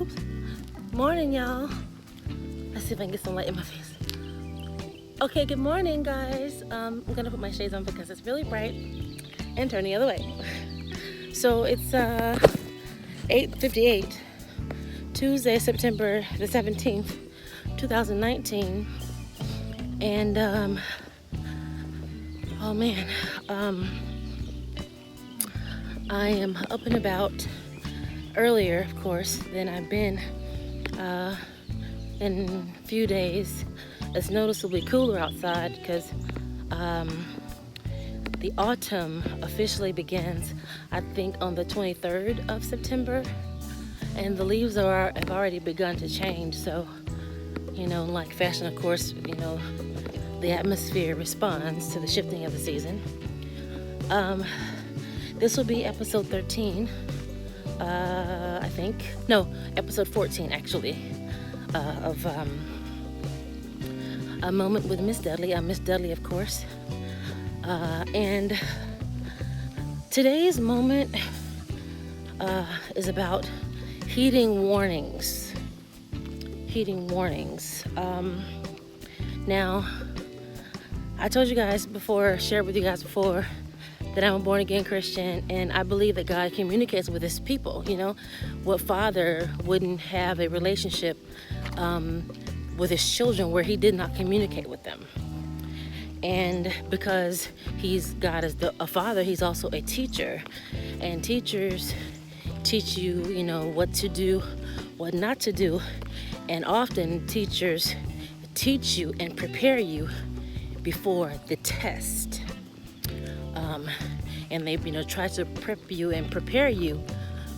Oops. Morning, y'all. Let's see if I can get some light in my face. Okay, good morning, guys. I'm gonna put my shades on because it's really bright and turn the other way. So it's 8:58, Tuesday, September the 17th, 2019. And oh man, I am up and about earlier, of course, than I've been in a few days. It's noticeably cooler outside because the autumn officially begins, I think, on the 23rd of September, and the leaves have already begun to change. So, like fashion, of course, the atmosphere responds to the shifting of the season. This will be episode 13, I think. No, episode 14, actually, of A Moment with Miss Dudley. I'm Miss Dudley, of course. And today's moment is about heeding warnings. Heeding warnings. Now, I told you guys before, shared with you guys before, that I'm a born again Christian, and I believe that God communicates with his people. What father wouldn't have a relationship with his children where he did not communicate with them? And because God is a father, he's also a teacher, and teachers teach you, what to do, what not to do, and often teachers teach you and prepare you before the test. And they, try to prep you and prepare you,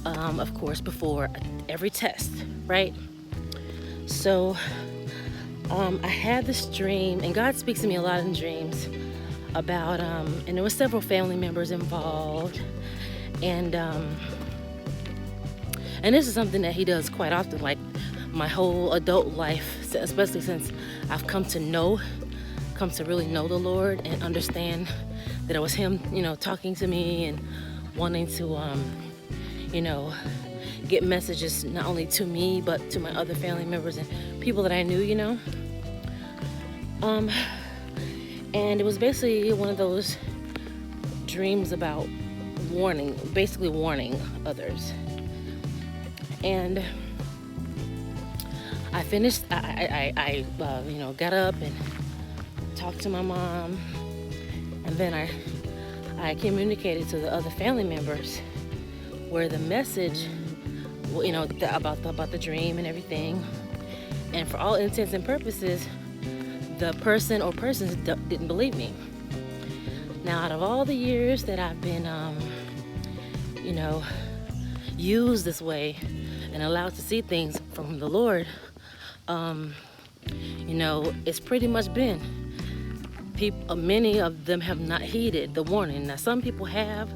of course, before every test, right? So I had this dream, and God speaks to me a lot in dreams about, and there were several family members involved, and this is something that he does quite often, like my whole adult life, especially since I've come to really know the Lord and understand that it was him, talking to me and wanting to, get messages not only to me, but to my other family members and people that I knew, and it was basically one of those dreams about warning others. And I finished, I got up and talked to my mom, and then I communicated to the other family members where the message, about the dream and everything. And for all intents and purposes, the person or persons didn't believe me. Now, out of all the years that I've been, used this way and allowed to see things from the Lord, it's pretty much been many of them have not heeded the warning. Now, some people have,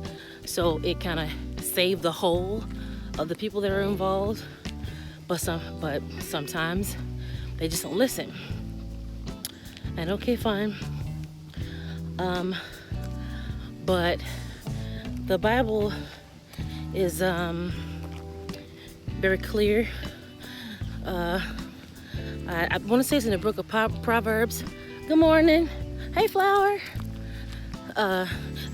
so it kind of saved the whole of the people that are involved, but sometimes they just don't listen. And okay, fine. But the Bible is very clear. I want to say it's in the book of Proverbs. Good morning. Hey, Flower. I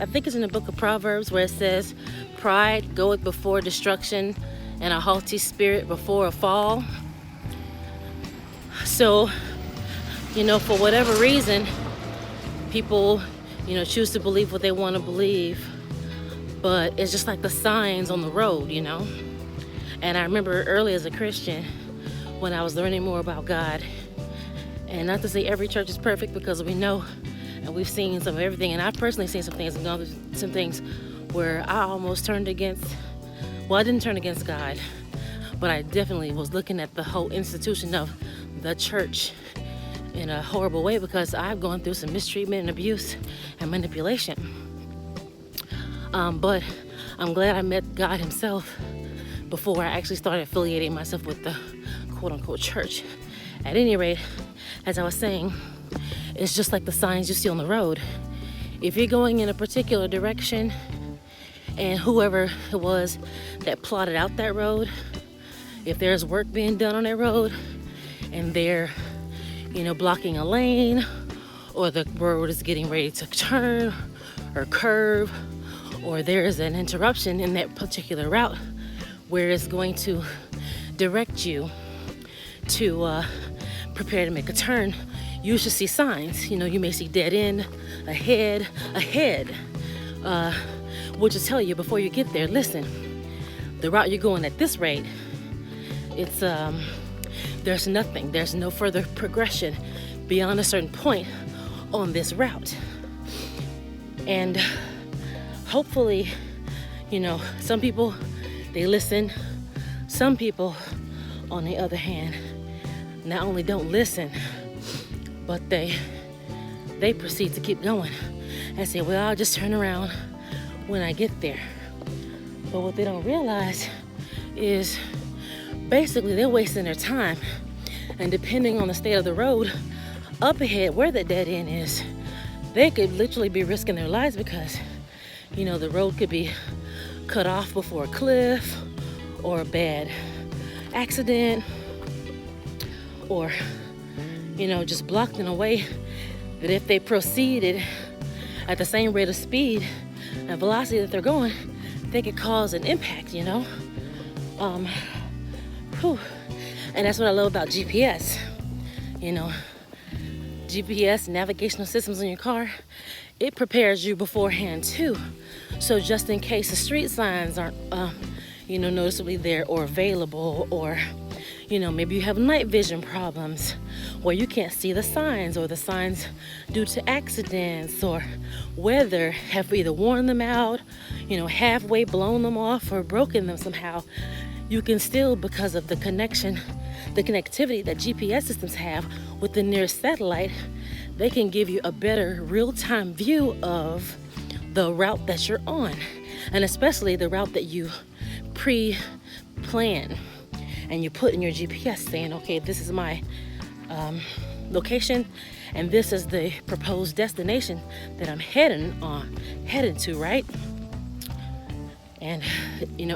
think it's in the book of Proverbs where it says, pride goeth before destruction and a haughty spirit before a fall. So, for whatever reason, people, choose to believe what they want to believe. But it's just like the signs on the road, And I remember early as a Christian, when I was learning more about God, and not to say every church is perfect, because we know and we've seen some of everything, and I've personally seen some things and gone through some things where I almost I didn't turn against God, but I definitely was looking at the whole institution of the church in a horrible way, because I've gone through some mistreatment and abuse and manipulation. But I'm glad I met God himself before I actually started affiliating myself with the quote-unquote church. At any rate, as I was saying, it's just like the signs you see on the road. If you're going in a particular direction, and whoever it was that plotted out that road, If there's work being done on that road and they're, blocking a lane, or the road is getting ready to turn or curve, or there is an interruption in that particular route where it's going to direct you to prepare to make a turn, you should see signs. You may see dead end, ahead, which will tell you before you get there, listen, the route you're going at this rate, it's there's no further progression beyond a certain point on this route. And hopefully, some people, they listen. Some people, on the other hand, not only don't listen, but they proceed to keep going and say, well, I'll just turn around when I get there. But what they don't realize is basically they're wasting their time. And depending on the state of the road, up ahead where the dead end is, they could literally be risking their lives because, the road could be cut off before a cliff or a bad accident, or, just blocked in a way that if they proceeded at the same rate of speed and velocity that they're going, they could cause an impact, And that's what I love about GPS. GPS, navigational systems in your car, it prepares you beforehand too. So just in case the street signs aren't, noticeably there or available, or, maybe you have night vision problems where you can't see the signs, or the signs due to accidents or weather have either worn them out, halfway blown them off or broken them somehow. You can still, because of the connectivity that GPS systems have with the nearest satellite, they can give you a better real-time view of the route that you're on, and especially the route that you pre-plan and you put in your GPS saying, okay, this is my location and this is the proposed destination that I'm heading to, right? And in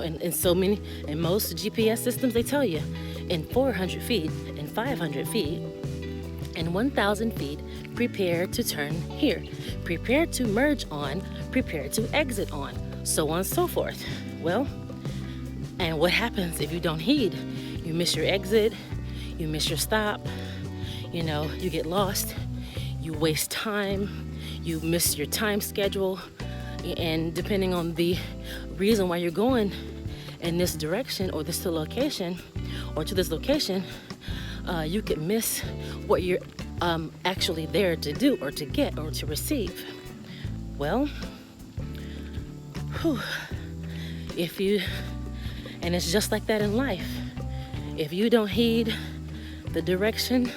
most GPS systems, they tell you in 400 feet, in 500 feet, and 1,000 feet, prepare to turn here, prepare to merge on, prepare to exit on, so on and so forth. Well, and what happens if you don't heed? You miss your exit, you miss your stop, you get lost, you waste time, you miss your time schedule, and depending on the reason why you're going in this direction or this location or to this location, you could miss what you're actually there to do or to get or to receive. Well, and it's just like that in life. If you don't heed the direction,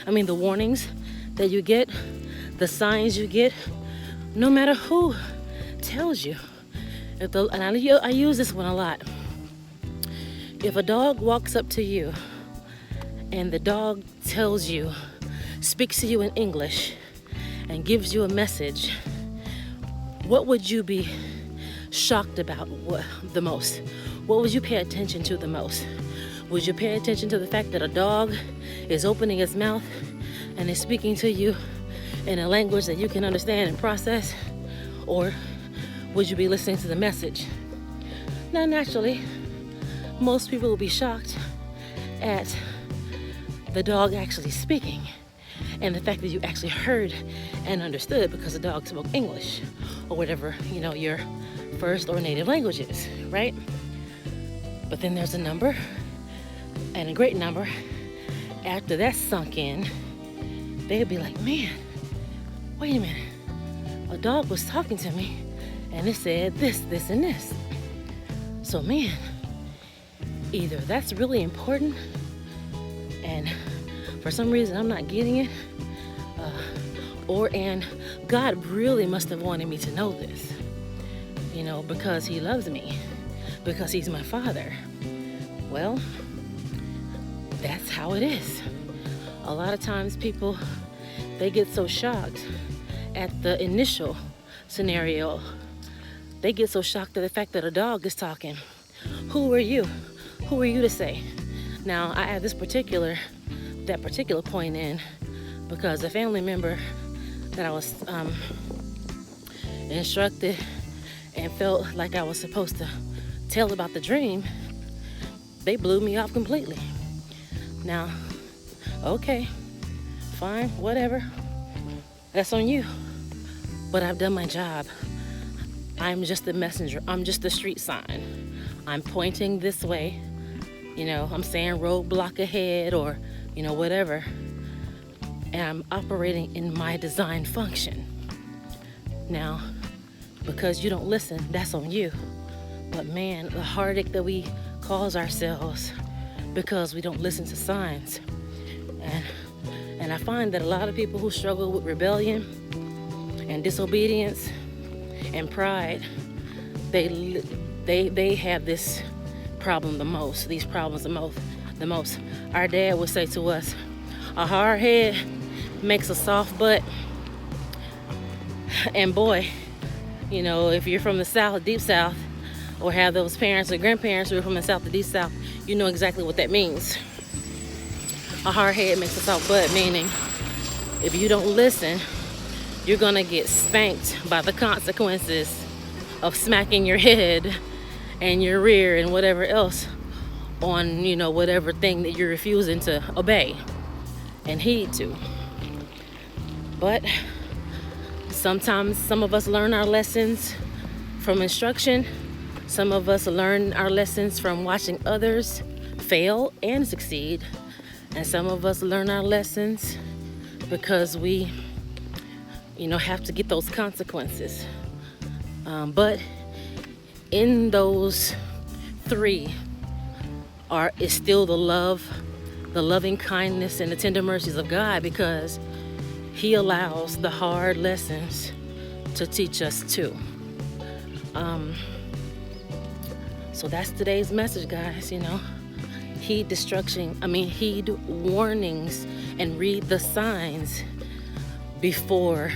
the warnings that you get, the signs you get, no matter who tells you. And I use this one a lot. If a dog walks up to you and the dog speaks to you in English and gives you a message, what would you be shocked about the most? What would you pay attention to the most? Would you pay attention to the fact that a dog is opening its mouth and is speaking to you in a language that you can understand and process? Or would you be listening to the message? Now, naturally, most people will be shocked at the dog actually speaking and the fact that you actually heard and understood because the dog spoke English or whatever, your first or native language is, right? But then there's a number, and a great number, after that's sunk in, they'd be like, man, wait a minute, a dog was talking to me and it said this, and this. So man, either that's really important and for some reason I'm not getting it, and God really must have wanted me to know this, because he loves me, because he's my father. Well, that's how it is. A lot of times people, they get so shocked at the initial scenario. They get so shocked at the fact that a dog is talking. Who are you Who are you to say? Now, I add that particular point in because a family member that I was instructed and felt like I was supposed to tell about the dream, they blew me off completely. Now, okay, fine, whatever. That's on you. But I've done my job. I'm just the messenger. I'm just the street sign. I'm pointing this way. I'm saying roadblock ahead or, whatever. And I'm operating in my design function. Now, because you don't listen, that's on you. But man, the heartache that we cause ourselves because we don't listen to signs. And I find that a lot of people who struggle with rebellion and disobedience and pride, they have this problem the most, these problems the most. Our dad would say to us, a hard head makes a soft butt. And boy, if you're from the South, deep South, or have those parents or grandparents who are from the South, the deep South, you know exactly what that means. A hard head makes a soft butt, meaning if you don't listen, you're gonna get spanked by the consequences of smacking your head and your rear and whatever else on, whatever thing that you're refusing to obey and heed to. But sometimes some of us learn our lessons from instruction. Some of us learn our lessons from watching others fail and succeed. And some of us learn our lessons because we, have to get those consequences. But in those three is still the love, the loving kindness, and the tender mercies of God, because He allows the hard lessons to teach us too. So that's today's message, guys. Heed warnings and read the signs before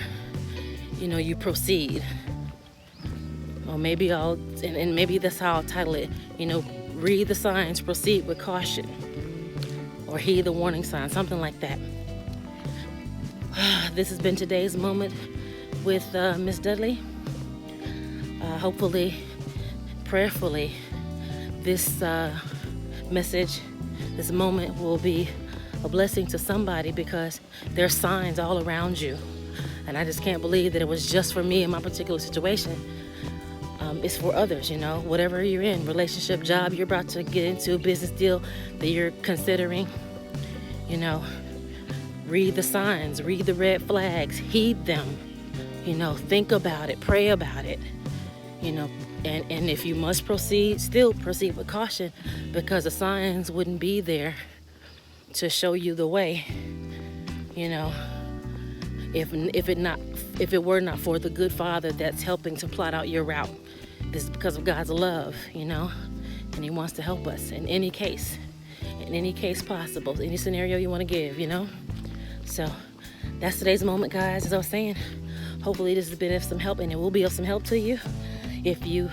you proceed. Or maybe maybe that's how I'll title it. Read the signs, proceed with caution, or heed the warning signs, something like that. This has been today's moment with Miss Dudley. Hopefully, prayerfully, this message, this moment will be a blessing to somebody, because there's signs all around you. And I just can't believe that it was just for me in my particular situation. It's for others, whatever you're in, relationship, job you're about to get into, business deal that you're considering, read the signs, read the red flags, heed them, think about it, pray about it, and if you must proceed, still proceed with caution, because the signs wouldn't be there to show you the way, if it were not for the good Father that's helping to plot out your route. This is because of God's love, and He wants to help us in any case possible, any scenario you want to give, So that's today's moment, guys. As I was saying, hopefully this has been of some help, and it will be of some help to you. If you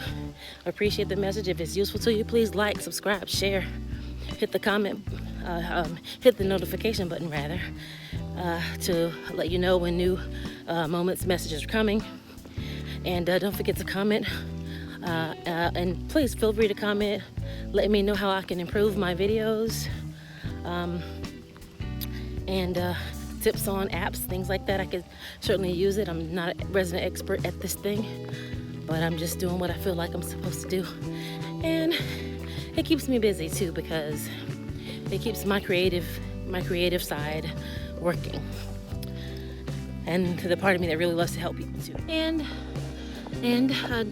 appreciate the message, if it's useful to you, please like, subscribe, share, hit the comment, hit the notification button rather, to let you know when new moments, messages are coming. And don't forget to comment, and please feel free to comment. Let me know how I can improve my videos, and tips on apps, things like that. I could certainly use it. I'm not a resident expert at this thing, but I'm just doing what I feel like I'm supposed to do. And it keeps me busy too, because it keeps my creative side working. And to the part of me that really loves to help people too. And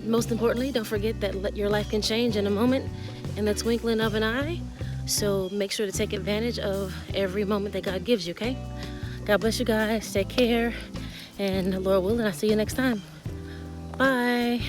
most importantly, don't forget that your life can change in a moment, in the twinkling of an eye. So make sure to take advantage of every moment that God gives you, okay? God bless you guys. Take care. And Lord willing, I'll see you next time. Bye.